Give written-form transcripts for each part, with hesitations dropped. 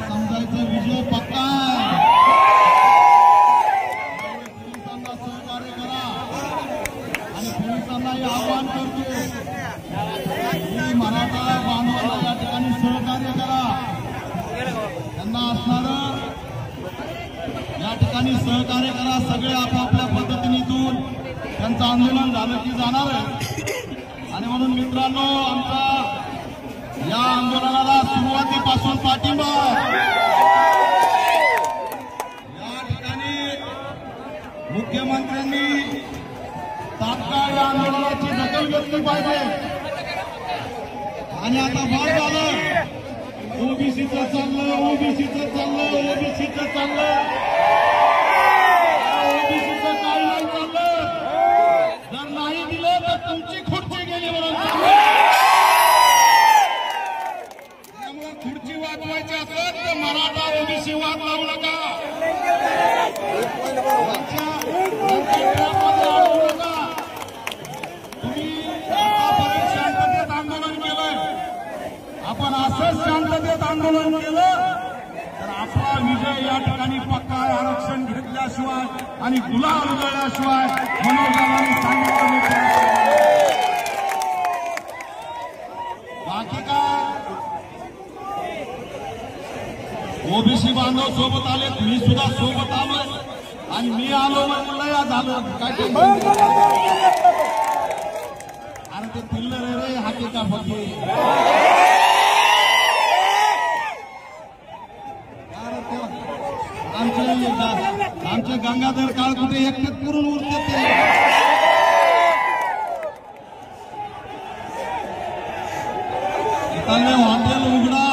समजायचं विजय पक्का पोलिसांना सहकार्य करा आणि पोलिसांनाही आवाहन करतो की मराठा बांधवांना या ठिकाणी सहकार्य करा। त्यांना असणारं या ठिकाणी सहकार्य करा। सगळे आपापल्या पद्धतीतून त्यांचं आंदोलन झालं की जाणार आहे आणि म्हणून मित्रांनो आमचा या आंदोलनाला सुरुवातीपासून पाठिंबा। या ठिकाणी मुख्यमंत्र्यांनी तात्काळ या आंदोलनाची दखल घेतली पाहिजे आणि आता फार झालं ओबीसीचं चाललं ओबीसीचं चाललं ओबीसीचं काही नाही चाललं। जर नाही दिलं तर तुमची खुर्ची गेली म्हणून त्यामुळे खुर्ची वाजवायची असेल तर मराठा ओबीसी वाद लावू नका। तुम्ही आतापर्यंत शांततेत आंदोलन केलंय, आपण असंच शांततेत आंदोलन केलं तर आपला विजय या ठिकाणी पक्का आहे। आरक्षण घेतल्याशिवाय आणि गुलाल उधळल्याशिवाय मनोजांनी सांगितलं बाकी काय ओबीसी बांधव सोबत आले, मी सुद्धा सोबत आलोय आणि मी आलो म्हणलं या झालं काय अरे ते पिल्लर रे हाके का फके आमचे गंगाधर काळकुटे एकटेच करून उरते ते इथले हॉटेल उघडा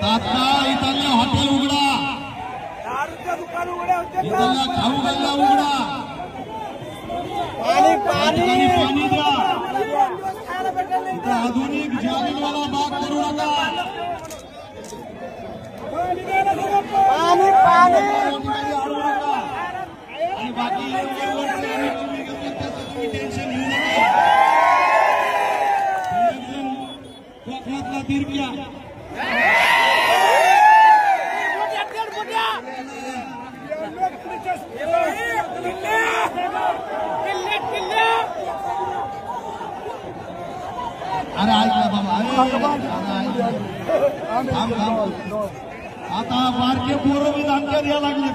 तात्काळ, इथले हॉटेल उघडा, इथल्या खाऊ गल्ल्या उघडा, पाणी द्या, आधुनिक जागेवाला बाग करू नका। पाणी आणू नका आणि बाकी तुम्ही टेन्शन घेऊ नका। कोकणातला तिरक्या अरे ऐका बाबा आता बारके पोरं बी धमक्या द्यायला लागले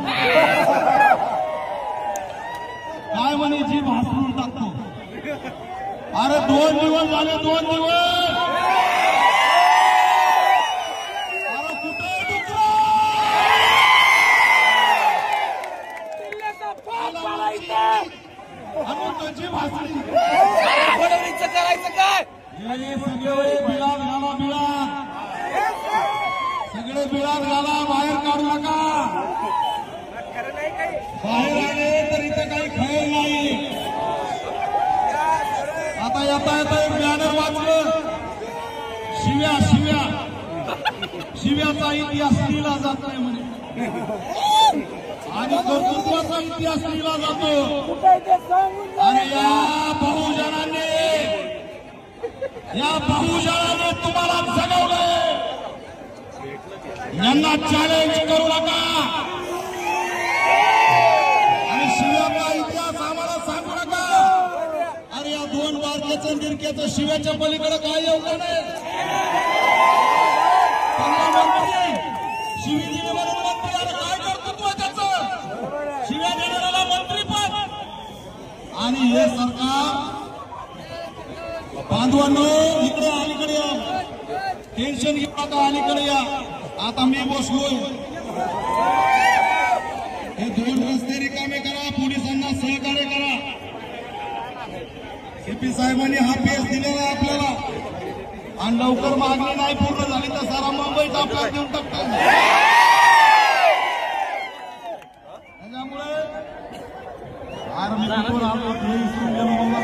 काय म्हणे जी भासरून टाकतो। अरे 2 दिवस झाले 2 दिवस अरे कुठे जी भासली करायचं काय सगळे बिळात घाला सगळे बिळात घाला बाहेर काढू नका। बाहेर आले तर इथं काही खैर नाही। आता येता एक बॅनर वाचलं शिव्याचा इतिहास लिहिला जात नाही म्हणे आणि कर्तृत्वाचा इतिहास लिहिला जातो। अरे या बहुजनाने तुम्हाला जगवलंय, यांना चॅलेंज करू नका आणि शिव्याचा इतिहास आम्हाला सांगू नका। अरे या 2 बारक्याचं दिरक्याचं शिव्याच्या पलीकडे काय योगदान आहे? शिवी दिली म्हणून मंत्री आणि काय कर्तृत्व त्याचं? शिव्या देणाऱ्याला मंत्रीपद आणि हे सरकार बांधवांनो इकडे अलीकडे या, टेन्शन घेऊ नका, अलीकडे या। आता मी बसलोय, हे 2 रस्ते रिकामे करा, पोलिसांना सहकार्य करा। सीपी साहेबांनी हा पेस दिलेला आहे आपल्याला आणि लवकर मागणी नाही पूर्ण झाली तर सारा मुंबईत आपल्याला देऊन टाकतात। त्याच्यामुळे आर्मीवर आलो हे विसरून गेलो बाबा।